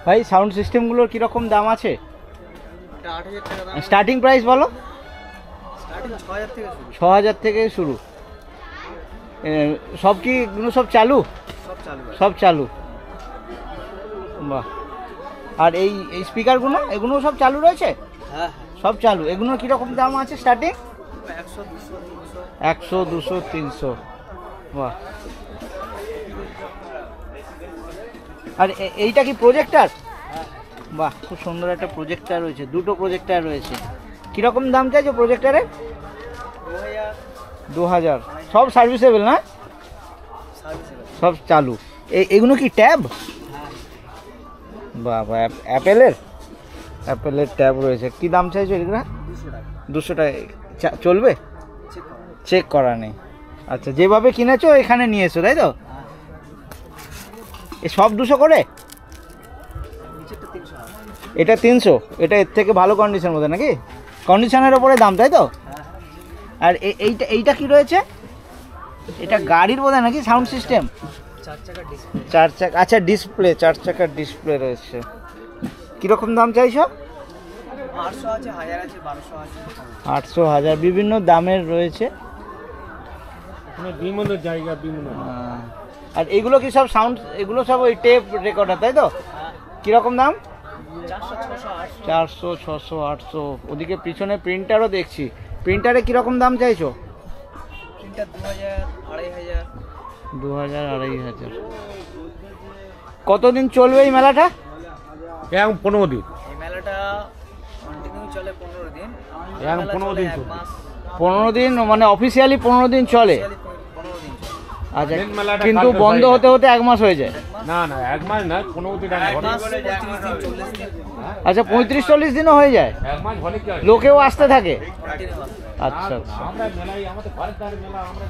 ভাই সাউন্ড সিস্টেমগুলোর কীরকম দাম আছে? 8,000 টাকা দাম। স্টার্টিং প্রাইস বলো। স্টার্টিং 6,000 থেকে শুরু। 6,000 থেকে শুরু। সব কি এগুলো সব চালু? সব চালু। সব চালু, বাহ। আর এই স্পিকারগুলো এগুলো সব চালু রয়েছে? হ্যাঁ সব চালু। এগুলোর কীরকম দাম আছে স্টার্টিং? 100, 200, 300। 100, 200, 300, বাহ। আর এইটা কি প্রজেক্টার? বাহ, খুব সুন্দর একটা প্রজেক্টার রয়েছে, দুটো প্রজেক্টার রয়েছে। কীরকম দাম চাইছো প্রজেক্টারের? 2000। 2000। সব সার্ভিসেবল না? সার্ভিসেবল। সব চালু। এগুলো কি ট্যাব? হ্যাঁ। বাহ বাহ, অ্যাপেলের ট্যাব রয়েছে। কি দাম চাইছো এগুলো? 200 টাকা। 200 টাকা চলবে? চেক করো। চেক করা নেই। আচ্ছা, যেভাবে কিনেছো এখানে নিয়ে এসো, তাই তো? হ্যাঁ। এ সব 200 করে? নিচেরটা 300 টাকা। এটা 300। এটা এর থেকে ভালো কন্ডিশন বোধ নাকি? কন্ডিশনের ওপরে দাম, তাই তো? হ্যাঁ। আর এইটা কি রয়েছে? এটা গাড়ির বোধ নাকি সাউন্ড সিস্টেম? 4 চাকা ডিসপ্লে। 4 চাকা, আচ্ছা ডিসপ্লে, 4 চাকার ডিসপ্লে রয়েছে। কীরকম দাম চাইছো? 800 আছে, 1000 আছে, 1200 আছে। 800, 1000 বিভিন্ন দামের রয়েছে। বিভিন্ন জায়গা বিভিন্ন। আর এগুলো কি সব সাউন্ড? এগুলো সব ওই টেপ রেকর্ডার, তাই তো? হ্যাঁ। কীরকম দাম? 400, 600, 800। 400, 600, 800। ওদিকে পিছনে প্রিন্টারও দেখছি। প্রিন্টারে কীরকম দাম চাইছো? তিনটা 2000, 2500। 2000, 2500। কতদিন চলবে এই মেলাটা? এখন 15 দিন। এই মেলাটা কন্টিনিউ চলে 15 দিন। এখন 15 দিন এক চলে। মাস। 15 দিন, মানে অফিসিয়ালি 15 দিন চলে? 15 দিন চলে। আচ্ছা, মেন মেলাটা কিন্তু কালকে বন্ধ হয়ে হতে হতে 1 মাস হয়ে যায়? না না, 1 মাস না, 15 দিন। এক মাস, 35 দিন, 40 দিন। আচ্ছা, 35-40 দিনও হয়ে যায়? 1 মাস হলে কি হয়? লোকেও আসতে থাকে? কন্টিনিউ আসে। আচ্ছা আচ্ছা। আমরা মেলায় আমাদের ঘরের ধারে মেলা আমরা